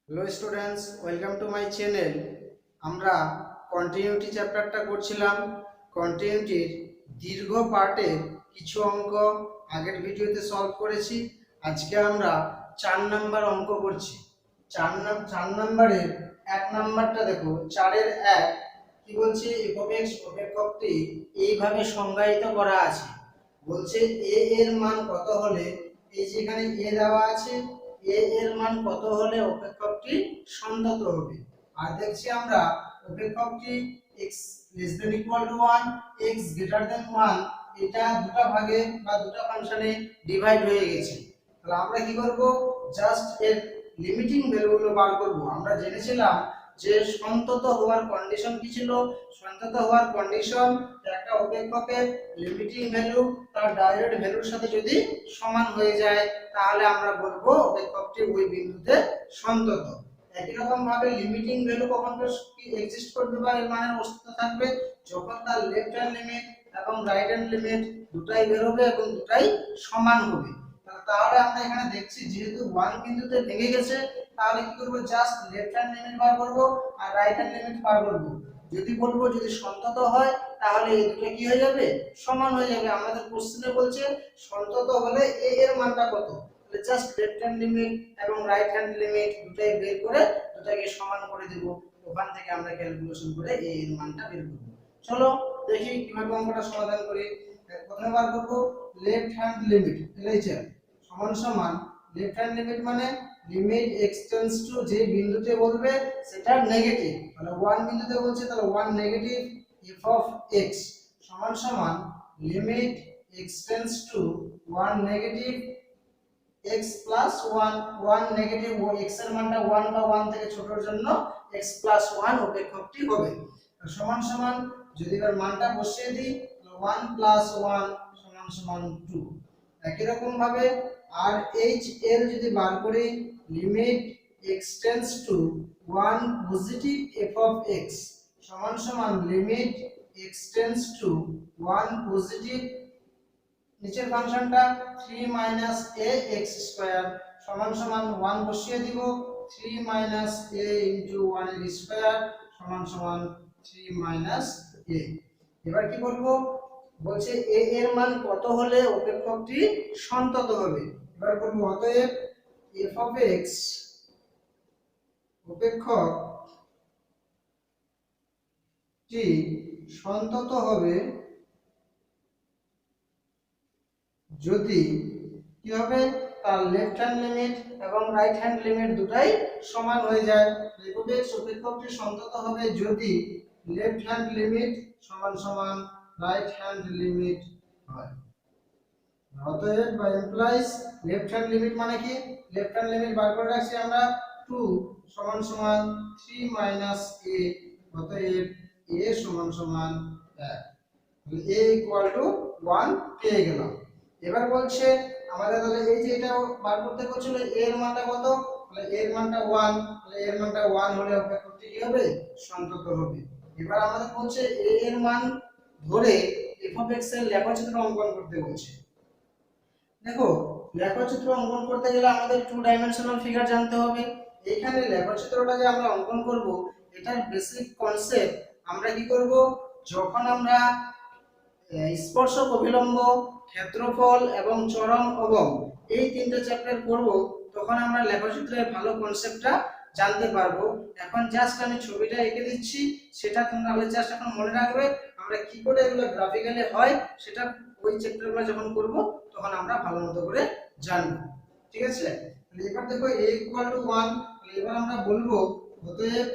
Hello students, welcome to my channel. আমরা continuity চ্যাপ্টারটা করছিলাম। কন্টিনিউটির দীর্ঘ পার্টে কিছু অঙ্ক আগের ভিডিওতে সলভ করেছি। আজকে আমরা 4 নাম্বার অঙ্ক করছি। চার নাম্বারের 1 নাম্বারটা দেখো, 4-এর 1 কি বলছে? এফ অপেক্ষকটি এইভাবে সংজ্ঞায়িত করা আছে। বলছে এ এর মান কত হলে, এই যে এখানে এ দেওয়া আছে, এ এর মান কত হলে অপেক্ষকটি সন্তত হবে। আর দেখছি আমরা অপেক্ষকটি x ≤ 1, x > 1, এটা দুটো ভাগে বা দুটো ফাংশনে ডিভাইড হয়ে গেছে। তাহলে আমরা কি করব? জাস্ট এর লিমিটিং ভ্যালুগুলো বার করব। আমরা জেনেছিলাম যে সন্তত হওয়ার কন্ডিশন কি ছিল? সন্তত হওয়ার কন্ডিশন একটা অপেক্ষকের লিমিটিং ভ্যালু তার ডাইরেক্ট ভ্যালুর সাথে যদি সমান হয়ে যায়, তাহলে আমরা বলবো অপেক্ষকটি ওই বিন্দুতে সন্তত। একই রকম ভাবে লিমিটিং ভ্যালু কখন এক্সিস্ট করবে বা এর মানের অস্তিত্ব থাকবে? যখন তার লেফট হ্যান্ড লিমিট এবং রাইট হ্যান্ড লিমিট দুটাই বের হবে এবং দুটাই সমান হবে। তাহলে আমরা এখানে দেখছি যেহেতু 1 বিন্দুতে ভেঙে গেছে, তাহলে কি করব? জাস্ট লেফট হ্যান্ড লিমিট বার করব আর রাইট হ্যান্ড লিমিট বার করব। যদি বলবো যদি সন্তত হয়, তাহলে এই দুটো কি হয়ে যাবে? সমান হয়ে যাবে। আমাদের কোশ্চেনে বলছে সন্তত হলে এ এর মানটা কত। তাহলে জাস্ট লেফট হ্যান্ড লিমিট এবং রাইট হ্যান্ড লিমিট দুটাই বের করে দুটাকে সমান করে দেব। ওখান থেকে আমরা ক্যালকুলেশন করে এ এর মানটা বের করব। চলো দেখি কিভাবে অঙ্কটা সমাধান করি। প্রথমে বার করব লেফট হ্যান্ড লিমিট এলএইচএল সমান সমান লেফট হ্যান্ড লিমিট মানে লিমিট x টেন্ডস টু যে বিন্দুতে বলবে সেটা নেগেটিভ। তাহলে 1 বিন্দুতে বলছে, তাহলে 1 নেগেটিভ f অফ x সমান সমান limit x tends to 1 negative x plus 1। 1 negative ও x এর মানটা 1 বা 1 থেকে ছোটর জন্য x প্লাস 1 অপেক্ষকটি হবে। সমান সমান যদি এর মানটা বসিয়ে দিই, 1 প্লাস 1 সমান সমান 2। একই রকম ভাবে আর এইচ এল যদি বার করি, limit x tends to 1 positive f of x সমান সমান limit x tends to 1 positive নিচের ফাংশনটা 3 মাইনাস a x স্কয়ার সমান সমান 1 বসিয়ে দিব, 3 মাইনাস a ইনটু 1 এর স্কয়ার সমান সমান 3 মাইনাস a। এবার কি বলবো? বলছে a এর মান কত হলে অপেক্ষকটি সন্তত হবে। এবার বলবো অতএব f অফ x অপেক্ষকটি সন্তত হবে যদি কি হবে? তার লেফট হ্যান্ড লিমিট এবং রাইট হ্যান্ড লিমিট দুটাই সমান হয়ে যায়। f(x) অপেক্ষকটি সন্তত হবে যদি লেফট হ্যান্ড লিমিট সমান সমান রাইট হ্যান্ড লিমিট হয়। অতএব বা ইমপ্লাইজ লেফট হ্যান্ড লিমিট মানে কি? লেফট হ্যান্ড লিমিট বার করে রাখছি আমরা 2 সমান সমান 3 মাইনাস a। অতএব a সমান সমান 1। a ইকুয়াল টু 1 পেয়ে গেলাম। এবার বলছে আমাদের, তাহলে এই যে এটা বার করতে বলছিল a এর মানটা কত? তাহলে a এর মানটা 1। তাহলে a এর মানটা 1 হলে অপেক্ষকটি কি হবে? সন্তত হবে। এবার আমাদের বলছে a এর মান ধরে f অফ x এর লেখচিত্র অঙ্কন করতে বলছে। দেখো, লেখচিত্র অঙ্কন করতে গেলে আমাদের 2 ডাইমেনশনাল ফিগার জানতে হবে। এখানে লেখচিত্রটা যে আমরা অঙ্কন করব, এটার বেসিক কনসেপ্ট আমরা কি করব? যখন আমরা স্পর্শক অভিলম্ব, ক্ষেত্রফল এবং চরম অবম এই তিনটে চ্যাপ্টার করব, তখন আমরা লেখচিত্রের ভালো কনসেপ্টটা জানতে পারবো। এখন জাস্ট আমি ছবিটা এঁকে দিচ্ছি, সেটা তোমরা জাস্ট এখন মনে রাখবে। আমরা কি করে এগুলো গ্রাফিক্যালি হয় সেটা ওই চ্যাপ্টারগুলো যখন করব তখন আমরা ভালো মতো করে জানবো। ঠিক আছে? তাহলে এবার দেখো a ইকুয়াল টু 1। তাহলে এবার আমরা বলবো অতএব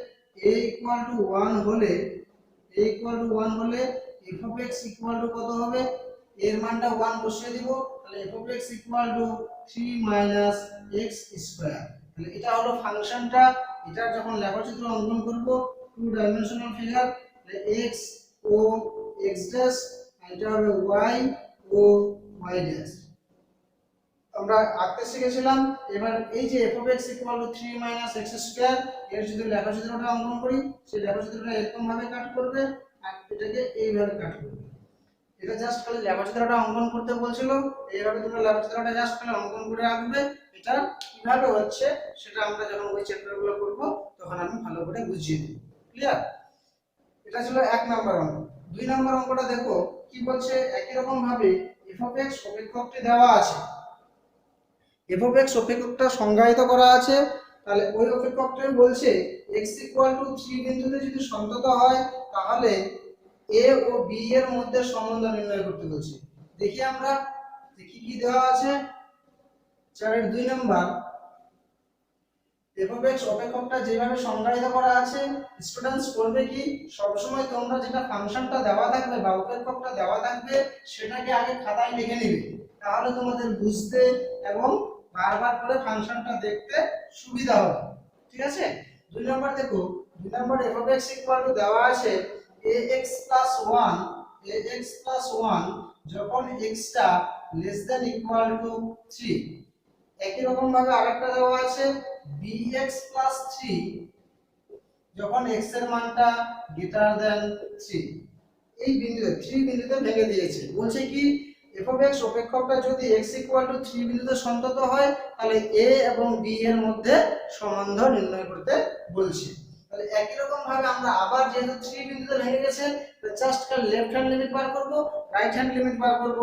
a ইকুয়াল টু 1 হলে f of x equal two কত হবে? এর মানটা 1 বসিয়ে দিব, তাহলে f of x equal two 3 minus x square. তাহলে এটা হলো ফাংশনটা। এটা যখন লেখচিত্র অঙ্কন করব 2 ডাইমেনশনাল ফিগার, তাহলে x ও x ড্যাশ, এটা হবে y ও y ড্যাশ আমরা আঁকতে শিখেছিলাম। এবার এই যে f of x equal two 3 minus x square, এর যদি লেখচিত্রটা অঙ্কন করি, সেই লেখচিত্রটা এরকম ভাবে কাট করবে আর এটাকে এইভাবে কাট করবে। এটা জাস্ট খালি লেখচিত্রটা অঙ্কন করতে বলছিল, এইভাবে তোমরা লেখচিত্রটা জাস্ট খালি অঙ্কন করে আঁকবে। এটা কিভাবে হচ্ছে সেটা আমরা যখন ওই চ্যাপ্টারগুলো করব তখন আমি ভালো করে বুঝিয়ে দেব। ক্লিয়ার? এটা ছিল 1 নম্বর অঙ্ক। 2 নম্বর অঙ্কটা দেখো কি বলছে, একই রকম ভাবে f of x অপেক্ষকটি দেওয়া আছে। f of x অপেক্ষকটা সংজ্ঞায়িত করা আছে, তাহলে ওই অপেক্ষকটা বলছে x = 3 বিন্দুতে যদি সন্তত হয় তাহলে a ও b এর মধ্যে সম্বন্ধ নির্ণয় করতে বলছে। দেখি আমরা দেখি কি দেওয়া আছে। 4 এর 2 নম্বর f of x অপেক্ষকটা যেভাবে সংজ্ঞায়িত করা আছে, স্টুডেন্টস করবে কি, সব সময় তোমরা যেটা ফাংশনটা দেওয়া থাকবে বা অপেক্ষকটা দেওয়া থাকবে সেটাকে আগে খাতায় লিখে নেবে, তাহলে তোমাদের বুঝতে এবং বারবার করে ফাংশনটা দেখতে সুবিধা হবে। ঠিক আছে? 2 নম্বর দেখো, 2 নম্বর f of x = দেওয়া আছে ax + 1 যখন x টা <= 3। একই রকম ভাবে আরেকটা দেওয়া আছে bx + 3 যখন x এর মানটা <3। এই বিন্দুতে 3 বিন্দুতে ভেঙে দিয়েছে। বলছে কি f of x অপেক্ষকটা যদি x = 3 বিন্দুতে সন্তত হয় তাহলে a এবং b এর মধ্যে সম্বন্ধ নির্ণয় করতে বলছে। তাহলে একই রকম ভাবে আমরা আবার যেহেতু 3 বিন্দুতে ভেঙে গেছে তো জাস্ট কাল লেফট হ্যান্ড লিমিট বার করব, রাইট হ্যান্ড লিমিট বার করব।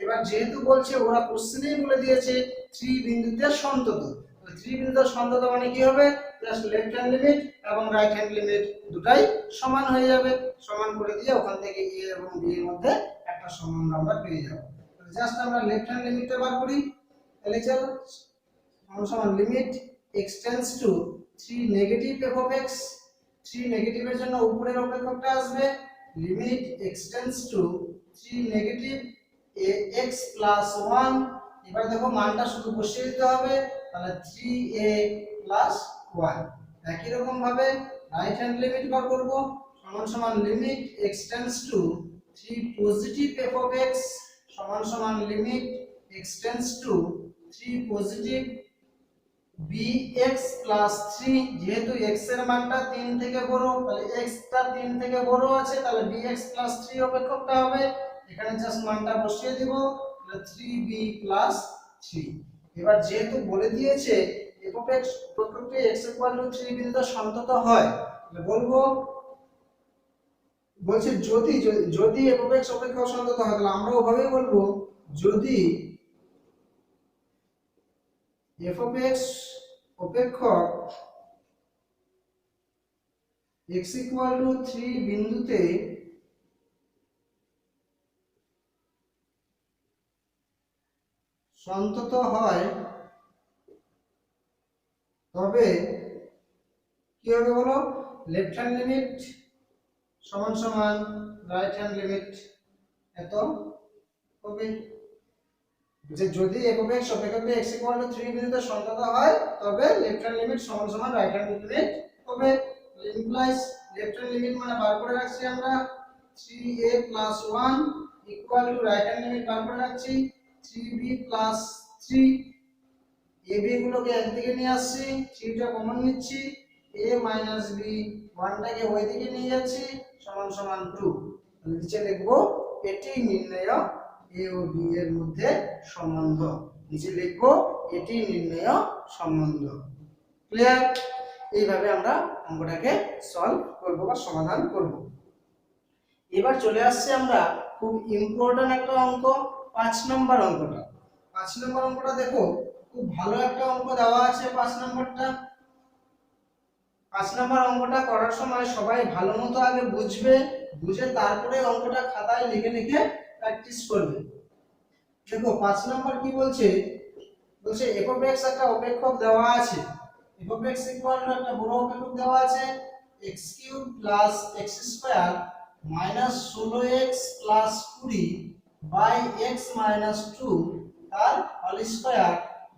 এবার যেহেতু বলছে ওরা কোশ্চেনেই বলে দিয়েছে 3 বিন্দুতে সন্তত, তাহলে 3 বিন্দুতে সন্তত মানে কি হবে, জাস্ট লেফট হ্যান্ড লিমিট এবং রাইট হ্যান্ড লিমিট দুটাই সমান হয়ে যাবে। সমান করে দিয়ে ওখান থেকে a এবং b এর মধ্যে একটা সম্বন্ধ আমরা পেয়ে যাব। তাহলে জাস্ট আমরা লেফট হ্যান্ড লিমিটটা বার করি। তাহলে চলো সমান limit x tends two 3 negative f of x, 3 নেগেটিভের জন্য উপরের অপেক্ষকটা আসবে limit x tends two 3 negative ax + 1। এবার দেখো মানটা শুধু বসিয়ে দিতে হবে, তাহলে 3a + 1। একই রকম ভাবে রাইট হ্যান্ড লিমিট বার করব সমান limit x tends two 3 positive f of x সমান limit x tends two 3 positive bx + 3। যেহেতু x এর মানটা 3 থেকে বড় তাহলে x টা 3 থেকে বড় আছে, তাহলে bx + 3 অপেক্ষকটা হবে। এখানে জাস্ট মানটা বসিয়ে দিব, তাহলে 3b + 3। এবার যেহেতু বলে দিয়েছে f of x অপেক্ষকটি x = 3 বিন্দুতে সন্তত হয়, তাহলে বলবো বলছে যদি f of x অপেক্ষক সন্তত হয়, তাহলে আমরা ওভাবেই বলবো যদি f of x অপেক্ষক x = 3 বিন্দুতে সন্তত হয় তবে কি হবে বলো, লেফট হ্যান্ড লিমিট সমান রাইট হ্যান্ড লিমিট এত হবে। যে যদি f of x অপেক্ষকটি x = 3 বিন্দুতে সন্তত হয় তবে লেফট হ্যান্ড লিমিট সমান রাইট হ্যান্ড লিমিট হবে। ইমপ্লাইজ লেফট হ্যান্ড লিমিট মানে বার করে রাখছি আমরা 3a + 1 = রাইট হ্যান্ড লিমিট বার করে রাখছি 3b + 3। ab গুলোকে একদিকে নিয়ে আসছি, 3 টা কমন নিচ্ছি, a - b 1 টাকে ওই দিকে নিয়ে যাচ্ছি সমান 2। তাহলে নিচে লিখব এটি নির্ণয় a ও b এর মধ্যে সম্বন্ধ। নিচে লিখব এটি নির্ণয় সম্বন্ধ। ক্লিয়ার? এইভাবে আমরা অঙ্কটাকে সলভ করব বা সমাধান করব। এবার চলে আসছে আমরা খুব ইম্পর্টেন্ট একটা অঙ্ক, 5 নম্বর অঙ্কটা। 5 নম্বর অঙ্কটা দেখো খুব ভালো একটা অঙ্ক দেওয়া আছে। 5 নম্বরটা 5 নম্বর অঙ্কটা করার সময় সবাই ভালোমতো আগে বুঝবে, বুঝে তারপরে অঙ্কটা খাতায় লিখে লিখে প্র্যাকটিস করবে। দেখো 5 নম্বর কি বলছে, বলছে f of x একটা অপেক্ষক দেওয়া আছে। f of x = একটা বড় অপেক্ষক দেওয়া আছে x³ + x² - 16x + 20 / x - 2 তার হোল স্কয়ার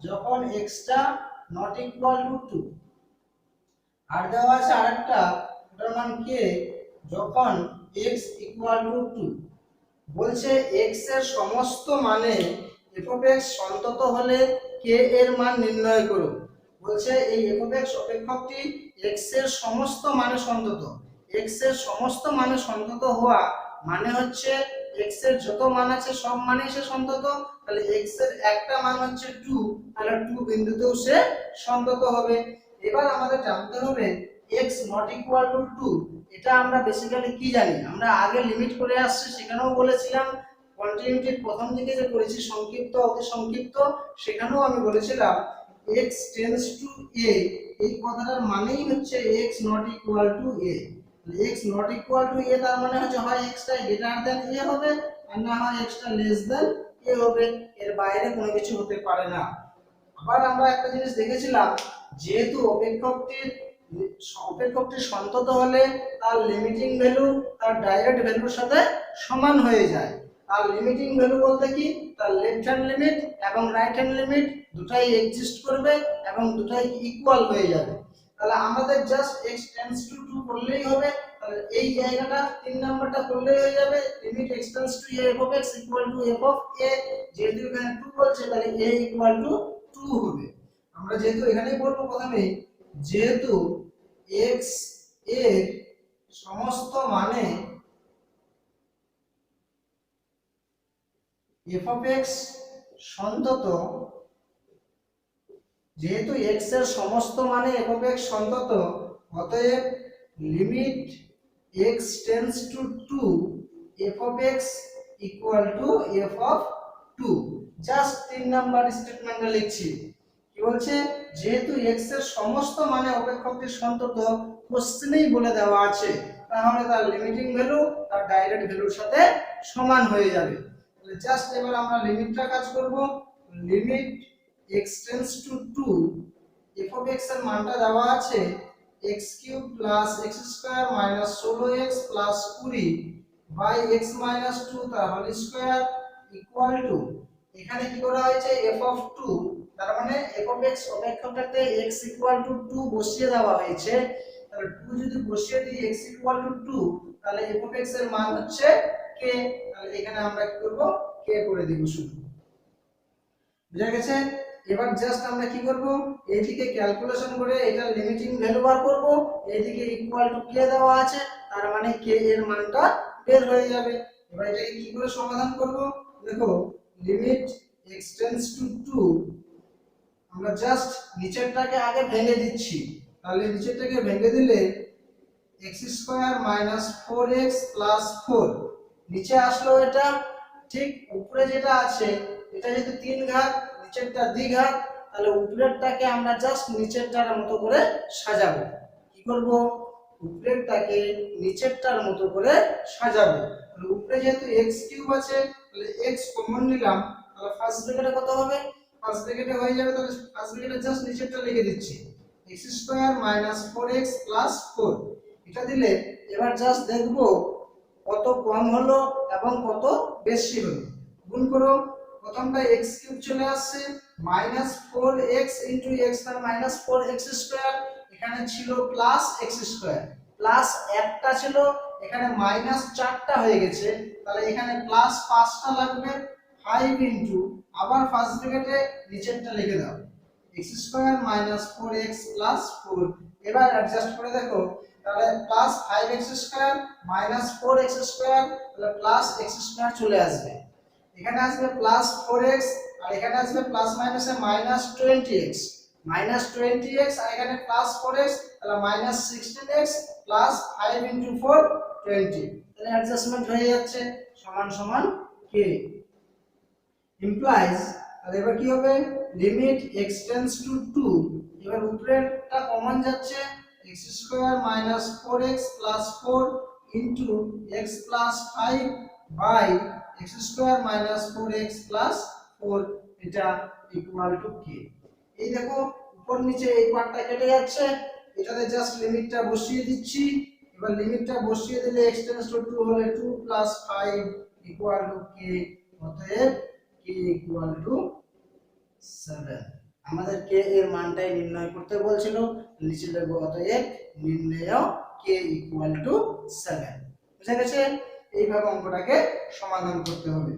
যখন x টা ≠ 2। আর দেওয়া আছে আরেকটা, ওটার মান k যখন x = 2। বলছে x এর সমস্ত মানে f of x সন্তত হলে k এর মান নির্ণয় করো। বলছে এই f of x অপেক্ষকটি x এর সমস্ত মানে সন্তত। x এর সমস্ত মানে সন্তত হওয়া মানে হচ্ছে x এর যত মান আছে সব মানেই সে সন্তত। তাহলে x এর একটা মান হচ্ছে 2, তাহলে 2 বিন্দুতেও সে সন্তত হবে। এবার আমাদের জানতে হবে x নট ইকুয়াল টু 2। এটা আমরা বেসিক্যালি কি জানি, আমরা আগে লিমিট করে আসছি, সেখানেও বলেছিলাম কন্টিনিউটির প্রথম দিকে যে করেছি সংক্ষিপ্ত অতি সংক্ষিপ্ত, সেখানেও আমি বলেছিলাম x টেন্ডস টু a, এই কথাটার মানেই হচ্ছে x not equal to a। x not equal to a তার মানে হচ্ছে হয় x টা গ্রেটার দ্যান a হবে, আর না হয় x টা লেস দ্যান a হবে, এর বাইরে কোনো কিছু হতে পারে না। আবার আমরা একটা জিনিস দেখেছিলাম, যেহেতু অপেক্ষকটি সন্তত হলে তার লিমিটিং ভ্যালু তার ডাইরেক্ট ভ্যালুর সাথে সমান হয়ে যায়। আর লিমিটিং ভ্যালু বলতে কি, তার লেফট হ্যান্ড লিমিট এবং রাইট হ্যান্ড লিমিট দুটাই এক্সিস্ট করবে এবং দুটাই ইকুয়াল হয়ে যাবে। তাহলে আমাদের জাস্ট x টেন্ডস টু 2 করলেই হবে। তাহলে এই জায়গাটা 3 নাম্বারটা করলেই হয়ে যাবে, limit x tends two a f of x equal to f of a। যেহেতু এখানে 2 বলছে তাহলে a ইকুয়াল টু 2 হবে। আমরা যেহেতু এখানেই বলবো প্রথমে, যেহেতু x এর সমস্ত মানে f of x সন্তত, যেহেতু x এর সমস্ত মানে f of x সন্তত, অতএব limit x tends to 2 f of x equal to f of 2। Just 3 number স্টেটমেন্টটা লিখছি। কি বলছে, যেহেতু x এর সমস্ত মানে অপেক্ষকটির সন্তত কোশ্চেনেই বলে দেওয়া আছে, তাহলে তার লিমিটিং ভ্যালু তার ডাইরেক্ট ভ্যালুর সাথে সমান হয়ে যাবে। তাহলে জাস্ট এবার আমরা লিমিটটা কাজ করব। Limit x tends to 2 f of x এর মানটা দেওয়া আছে x cube plus x square minus 16x plus 20 by x minus 2 তার হোল স্কয়ার ইকুয়াল টু, এখানে কি করা হয়েছে f of 2, তার মানে f of x অপেক্ষকটাতে x equal two 2 বসিয়ে দেওয়া হয়েছে। তাহলে 2 যদি বসিয়ে দিই x ইকুয়াল টু 2, তাহলে f of x এর মান হচ্ছে k। তাহলে এখানে আমরা কি করব, k করে দিব শুধু। বুঝা গেছে? এবার জাস্ট আমরা কি করব, এইদিকে ক্যালকুলেশন করে এটার লিমিটিং ভ্যালু বার করব, এইদিকে ইকুয়াল টু k দেওয়া আছে, তার মানে k এর মানটা বের হয়ে যাবে। এবার এটাকে কি করে সমাধান করব, দেখো লিমিট x টেন্ডস টু 2, আমরা জাস্ট নিচেরটাকে আগে ভেঙে দিচ্ছি। তাহলে নিচেরটাকে ভেঙে দিলে x square minus 4x plus 4 নিচে আসলো, এটা ঠিক উপরে যেটা আছে এটা যেহেতু 3 ঘাত, নিচেরটা দ্বিঘাত, তাহলে উপরেরটাকে আমরা জাস্ট নিচেরটার মতো করে সাজাবো। কি করব, উপরেরটাকে নিচেরটার মতো করে সাজাবো। তাহলে উপরে যেহেতু x কিউব আছে, তাহলে x কমন নিলাম, তাহলে ফার্স্ট ব্র্যাকেটে কত হবে, ফার্স্ট ব্র্যাকেটে হয়ে যাবে, তাহলে ফার্স্ট ব্র্যাকেটে জাস্ট নিচেরটা লিখে দিচ্ছি x square minus 4x plus 4। এটা দিলে এবার জাস্ট দেখব কত কম হলো এবং কত বেশি হলো। গুণ করো, প্রথমটা x কিউব চলে আসছে, মাইনাস 4x ইনটু x তার মাইনাস 4x স্কয়ার, এখানে ছিল প্লাস x স্কয়ার, প্লাস একটা ছিল, এখানে মাইনাস 4টা হয়ে গেছে, তাহলে এখানে প্লাস 5টা লাগবে, 5 ইনটু আবার ফার্স্ট ব্র্যাকেটে নিচেরটা লিখে দাও x square minus 4x plus 4। এবার অ্যাডজাস্ট করে দেখো, তাহলে plus 5x square minus 4x square, তাহলে প্লাস x স্কয়ার চলে আসবে, এখানে আসবে প্লাস 4x, আর এখানে আসবে প্লাস মাইনাসে মাইনাস 20x, মাইনাস 20x, আর এখানে প্লাস 4x, তাহলে মাইনাস 16x প্লাস 5 ইনটু 4 20। তাহলে অ্যাডজাস্টমেন্ট হয়ে যাচ্ছে, সমান সমান k ইমপ্লাইজ। তাহলে এবার কি হবে, লিমিট x টেন্ডস টু 2, এবার উপরেরটা কমন যাচ্ছে, x square minus 4x plus 4 into x plus 5 by x square minus 4x plus 4, এটা ইকুয়াল টু k। এই দেখো উপর নিচে এই পার্টটা কেটে যাচ্ছে, এটাতে জাস্ট লিমিটটা বসিয়ে দিচ্ছি। এবার লিমিটটা বসিয়ে দিলে x টেন্ডস টু 2 হলে 2 প্লাস 5 ইকুয়াল টু k, অতএব k ইকুয়াল টু 7। আমাদের k এর মানটাই নির্ণয় করতে বলছিল, নিচে দেব অতএব নির্ণয় k ইকুয়াল টু 7। বুঝা গেছে? এইভাবে অঙ্কটাকে সমাধান করতে হবে।